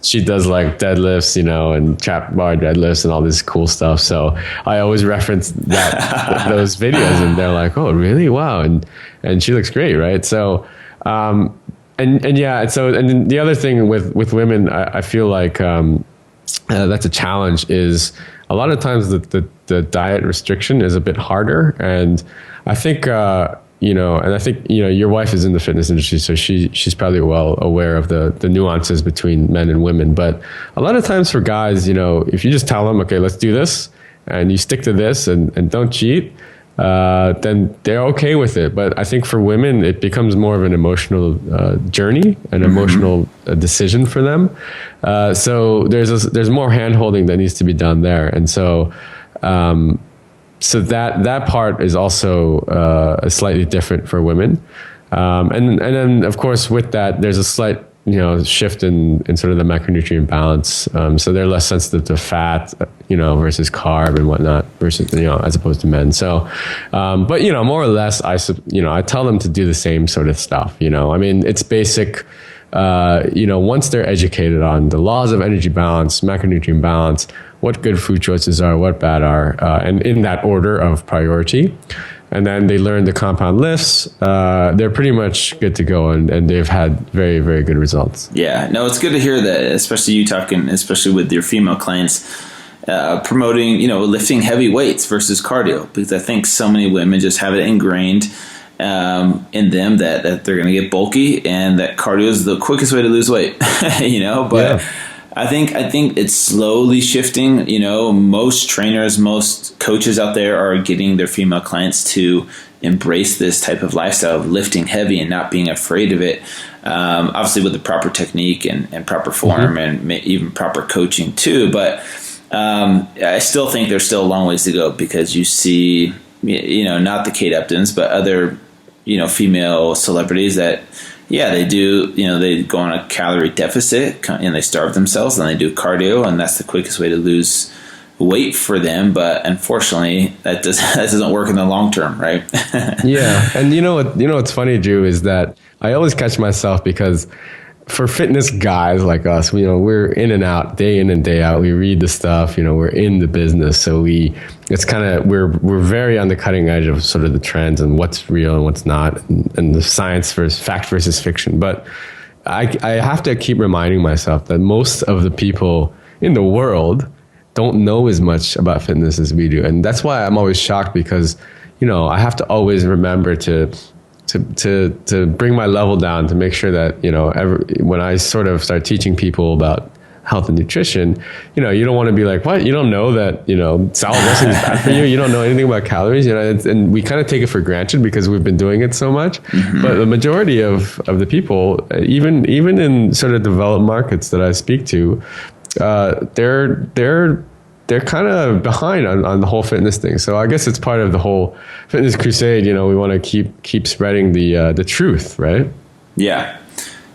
She does like deadlifts, and trap bar deadlifts and all this cool stuff. So I always reference those videos, and they're like, "Oh, really? Wow!" And she looks great, right? So and yeah, so and then the other thing with women, I feel like that's a challenge. Is a lot of times the diet restriction is a bit harder, and I think and I think your wife is in the fitness industry, so she's probably well aware of the nuances between men and women. But a lot of times for guys, if you just tell them, okay, let's do this, and you stick to this and don't cheat, then they're okay with it. But I think for women, it becomes more of an emotional journey, an emotional decision for them. So there's more hand-holding that needs to be done there. And so that part is also slightly different for women. And then, of course, with that, there's a slight shift in sort of the macronutrient balance. So they're less sensitive to fat, versus carb and whatnot, versus, as opposed to men. So, but, more or less, I tell them to do the same sort of stuff. I mean, it's basic, once they're educated on the laws of energy balance, macronutrient balance, what good food choices are, what bad are, and in that order of priority. And then they learn the compound lifts, they're pretty much good to go, and they've had very, very good results. Yeah, no, it's good to hear that, especially you talking, especially with your female clients, promoting, lifting heavy weights versus cardio, because I think so many women just have it ingrained in them that they're going to get bulky, and that cardio is the quickest way to lose weight, but yeah. I think it's slowly shifting. Most trainers, most coaches out there are getting their female clients to embrace this type of lifestyle of lifting heavy and not being afraid of it. Obviously with the proper technique and proper form and even proper coaching too. But I still think there's still a long ways to go, because you see, not the Kate Uptons, but other, female celebrities that, yeah, they do, they go on a calorie deficit and they starve themselves, and they do cardio, and that's the quickest way to lose weight for them. But unfortunately, that doesn't work in the long term, right? Yeah. And what's funny, Drew, is that I always catch myself, because for fitness guys like us, we're in and out, day in and day out. We read the stuff, we're in the business. So we're very on the cutting edge of sort of the trends and what's real and what's not, and the science versus fact versus fiction. But I have to keep reminding myself that most of the people in the world don't know as much about fitness as we do. And that's why I'm always shocked, because, I have to always remember to bring my level down, to make sure that, when I sort of start teaching people about health and nutrition, you don't want to be like, what? You don't know that, salad dressing is bad for you? You don't know anything about calories? And we kind of take it for granted because we've been doing it so much. But the majority of the people, even in sort of developed markets that I speak to, they're kind of behind on the whole fitness thing. So I guess it's part of the whole fitness crusade. We want to keep spreading the truth, right? Yeah,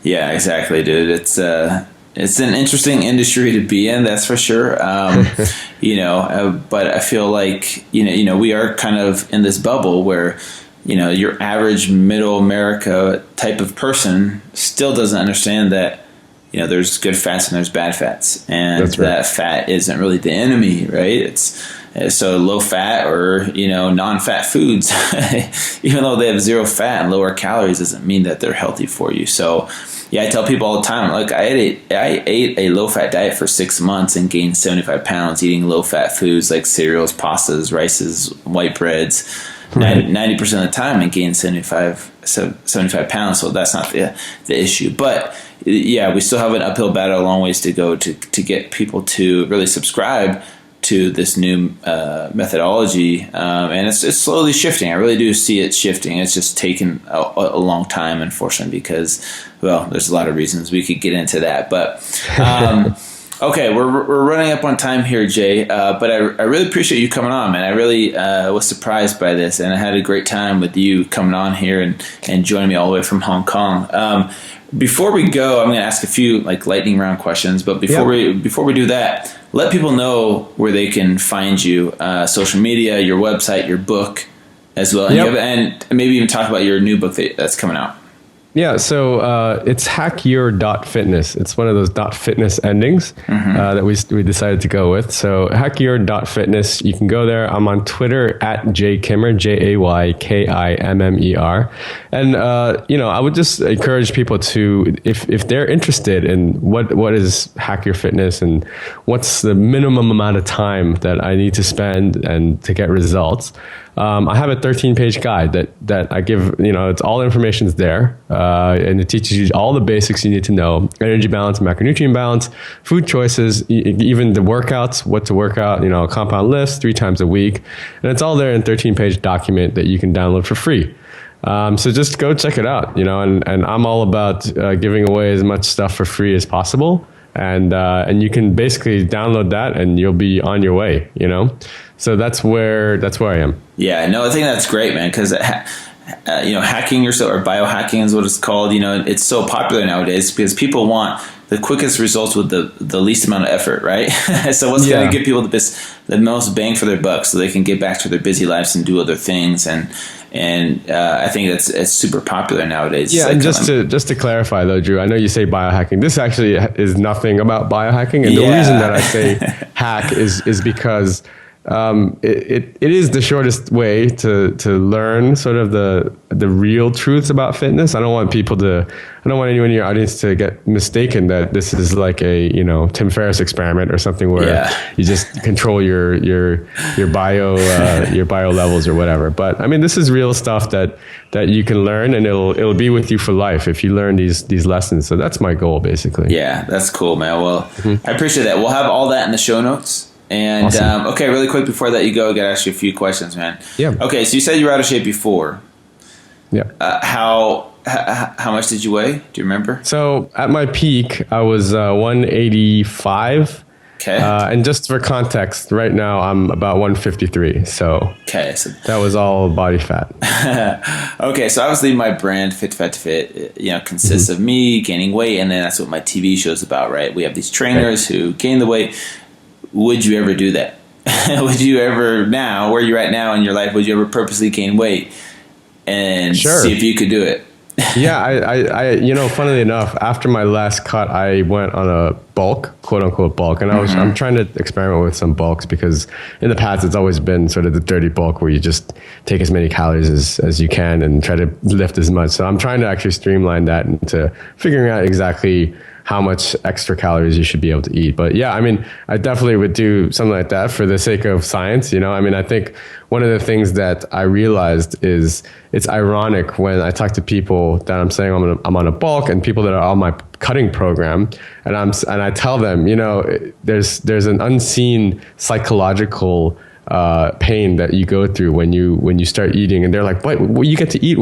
exactly, dude. It's an interesting industry to be in, that's for sure. But I feel like we are kind of in this bubble where your average middle America type of person still doesn't understand that there's good fats and there's bad fats, and right. That fat isn't really the enemy, right? It's so low fat or non-fat foods, even though they have zero fat and lower calories, doesn't mean that they're healthy for you. So yeah, I tell people all the time, like I ate a low fat diet for 6 months and gained 75 pounds eating low fat foods like cereals, pastas, rices, white breads. 90% of the time and gained 75 pounds. So that's not the issue. But yeah, we still have an uphill battle, a long ways to go to get people to really subscribe to this new methodology. And it's slowly shifting. I really do see it shifting. It's just taken a long time, unfortunately, because, well, there's a lot of reasons. We could get into that. But okay, we're running up on time here, Jay. But I really appreciate you coming on, man. I really was surprised by this, and I had a great time with you coming on here and joining me all the way from Hong Kong. Before we go, I'm going to ask a few lightning round questions. But before we do that, let people know where they can find you: social media, your website, your book, as well, and maybe even talk about your new book that's coming out. Yeah, so it's hackyour.fitness. It's one of those .fitness endings that we decided to go with. So hackyour.fitness, you can go there. I'm on Twitter at JKimmer, JAYKIMMER. And, I would just encourage people to, if they're interested in what is Hack Your Fitness and what's the minimum amount of time that I need to spend and to get results, I have a 13-page guide that I give, it's all information's there. And it teaches you all the basics you need to know: energy balance, macronutrient balance, food choices, even the workouts, what to work out, a compound list 3 times a week. And it's all there in a 13-page document that you can download for free. So just go check it out, and I'm all about giving away as much stuff for free as possible. And you can basically download that and you'll be on your way, So that's where I am. Yeah, no, I think that's great, man, because hacking yourself, or biohacking is what it's called. It's so popular nowadays because people want the quickest results with the least amount of effort, right? So what's going to give people the most bang for their buck, so they can get back to their busy lives and do other things. And I think it's super popular nowadays. Yeah, and just to clarify though, Drew, I know you say biohacking. This actually is nothing about biohacking, and the reason that I say hack is because it is the shortest way to learn sort of the real truths about fitness. I don't want anyone in your audience to get mistaken that this is like a Tim Ferriss experiment or something where you just control your bio levels or whatever. But I mean, this is real stuff that you can learn, and it'll be with you for life if you learn these lessons. So that's my goal, basically. Yeah, that's cool, man. Well, I appreciate that. We'll have all that in the show notes. And awesome. Okay, really quick before I let you go, I got to ask you a few questions, man. Yeah. Okay, so you said you were out of shape before. Yeah. How much did you weigh? Do you remember? So at my peak, I was 185. Okay. And just for context, right now I'm about 153. So okay, so that was all body fat. Okay, so obviously my brand Fit Fat to Fit, consists of me gaining weight, and then that's what my TV show's about, right? We have these trainers who gain the weight. Would you ever do that? Would you ever, now, where you're at now in your life, would you ever purposely gain weight and see if you could do it? Yeah, I funnily enough, after my last cut, I went on a bulk, quote unquote bulk, and I'm trying to experiment with some bulks, because in the past it's always been sort of the dirty bulk where you just take as many calories as you can and try to lift as much. So I'm trying to actually streamline that into figuring out exactly how much extra calories you should be able to eat. But yeah, I mean, I definitely would do something like that for the sake of science. I mean, I think one of the things that I realized is it's ironic when I talk to people that I'm saying I'm on a bulk, and people that are on my cutting program, and I tell them, there's an unseen psychological pain that you go through when you start eating, and they're like, but you get to eat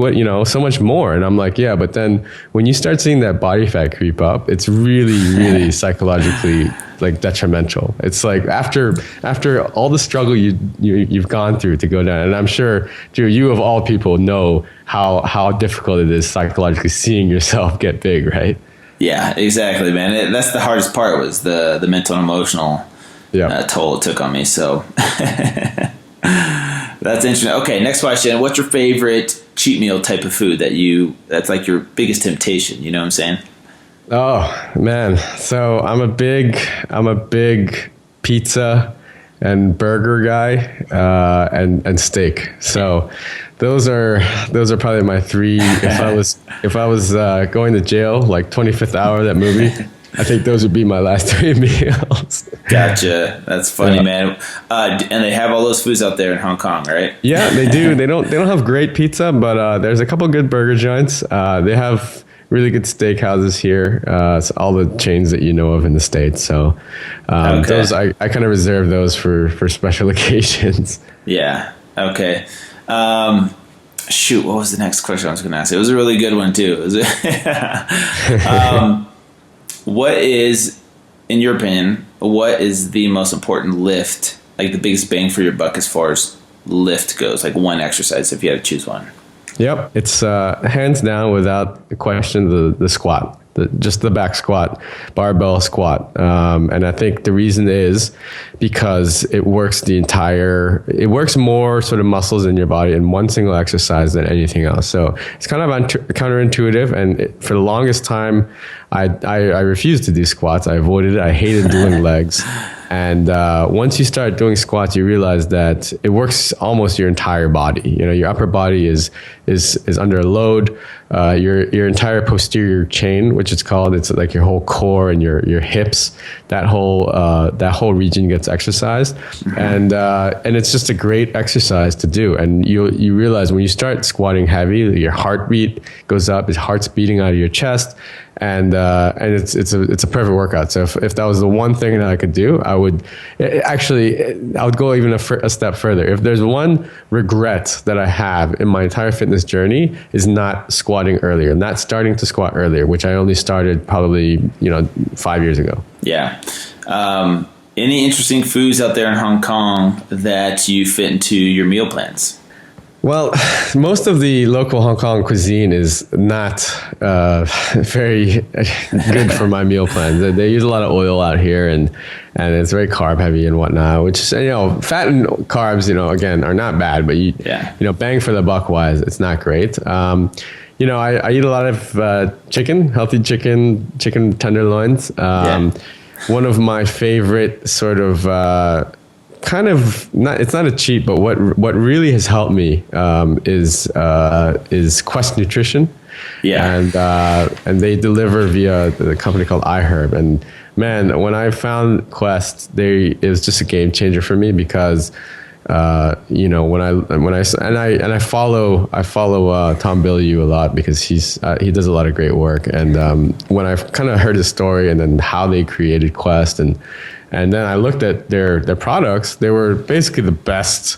so much more. And I'm like, yeah, but then when you start seeing that body fat creep up, it's really, really psychologically like detrimental. It's like after all the struggle you've gone through to go down, and I'm sure, Drew, you of all people know how difficult it is psychologically seeing yourself get big, right? Yeah, exactly, man. That's the hardest part, was the mental and emotional toll it took on me. So that's interesting. Okay, next question. What's your favorite cheat meal type of food that's like your biggest temptation? You know what I'm saying? Oh man. So I'm a big pizza and burger guy, and steak. So those are probably my 3. If I was going to jail, like 25th Hour, that movie, I think those would be my last 3 meals. Gotcha. That's funny, man. And they have all those foods out there in Hong Kong, right? Yeah, they do. They don't have great pizza, but there's a couple good burger joints. They have really good steakhouses here. So all the chains that you know of in the States. So those I kind of reserve those for special occasions. Yeah. Okay. Shoot, what was the next question I was going to ask? It was a really good one too. What is, in your opinion, what is the most important lift, like the biggest bang for your buck as far as lift goes, like one exercise if you had to choose one? Yep. It's hands down, without question, the squat. just the back squat, barbell squat. And I think the reason is because it works more sort of muscles in your body in one single exercise than anything else. So it's kind of counterintuitive. And for the longest time, I refused to do squats. I avoided it. I hated doing legs. And once you start doing squats, you realize that it works almost your entire body. Your upper body is under a load. Your entire posterior chain, which it's called, it's like your whole core and your hips. That whole region gets exercised, and it's just a great exercise to do. And you realize when you start squatting heavy, your heartbeat goes up. Your heart's beating out of your chest. And it's a perfect workout. So if that was the one thing that I could do, I would go even a step further. If there's one regret that I have in my entire fitness journey, is not squatting earlier, not starting to squat earlier, which I only started probably 5 years ago. Yeah. Any interesting foods out there in Hong Kong that you fit into your meal plans? Well, most of the local Hong Kong cuisine is not very good for my meal plans. They use a lot of oil out here, and it's very carb heavy and whatnot. Which fat and carbs, again, are not bad, but bang for the buck wise, it's not great. I eat a lot of chicken, healthy chicken tenderloins. One of my favorite sort of it's not a cheat, but what really has helped me is Quest Nutrition. Yeah. And they deliver via the company called iHerb. And man, when I found Quest, it was just a game changer for me because when I follow Tom Bilyeu a lot because he does a lot of great work. And when I kind of heard his story and then how they created Quest and then I looked at their products, they were basically the best.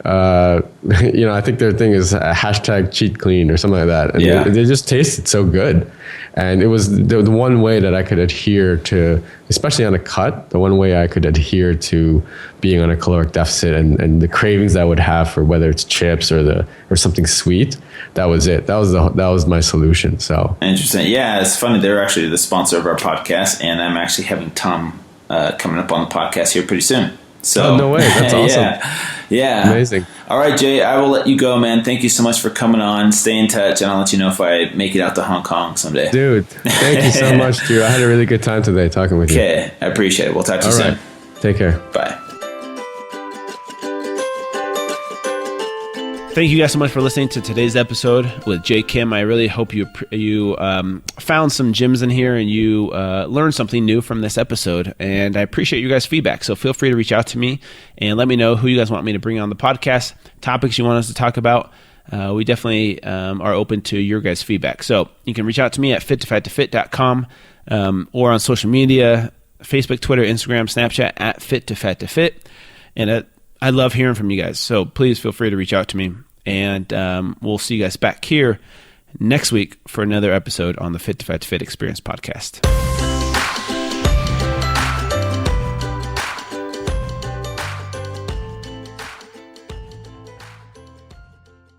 I think their thing is #cheat-clean or something like that. And they just tasted so good. And it was the one way that I could adhere to, especially on a cut, the one way I could adhere to being on a caloric deficit and the cravings that I would have for whether it's chips or something sweet. That was it. That was my solution. So interesting. Yeah, it's funny. They're actually the sponsor of our podcast, and I'm actually having Tom coming up on the podcast here pretty soon. So no way. That's awesome. Yeah. Amazing. All right, Jay, I will let you go, man. Thank you so much for coming on. Stay in touch, and I'll let you know if I make it out to Hong Kong someday. Dude, thank you so much, Drew. I had a really good time today talking with you. Okay, I appreciate it. We'll talk to you soon. Right. Take care. Bye. Thank you guys so much for listening to today's episode with Jay Kim. I really hope you found some gems in here and you learned something new from this episode. And I appreciate you guys' feedback. So feel free to reach out to me and let me know who you guys want me to bring on the podcast, topics you want us to talk about. We definitely are open to your guys' feedback. So you can reach out to me at fit2fat2fit.com or on social media, Facebook, Twitter, Instagram, Snapchat at fit2fat2fit. And I love hearing from you guys. So please feel free to reach out to me. And we'll see you guys back here next week for another episode on the Fit to Fat to Fit Experience podcast.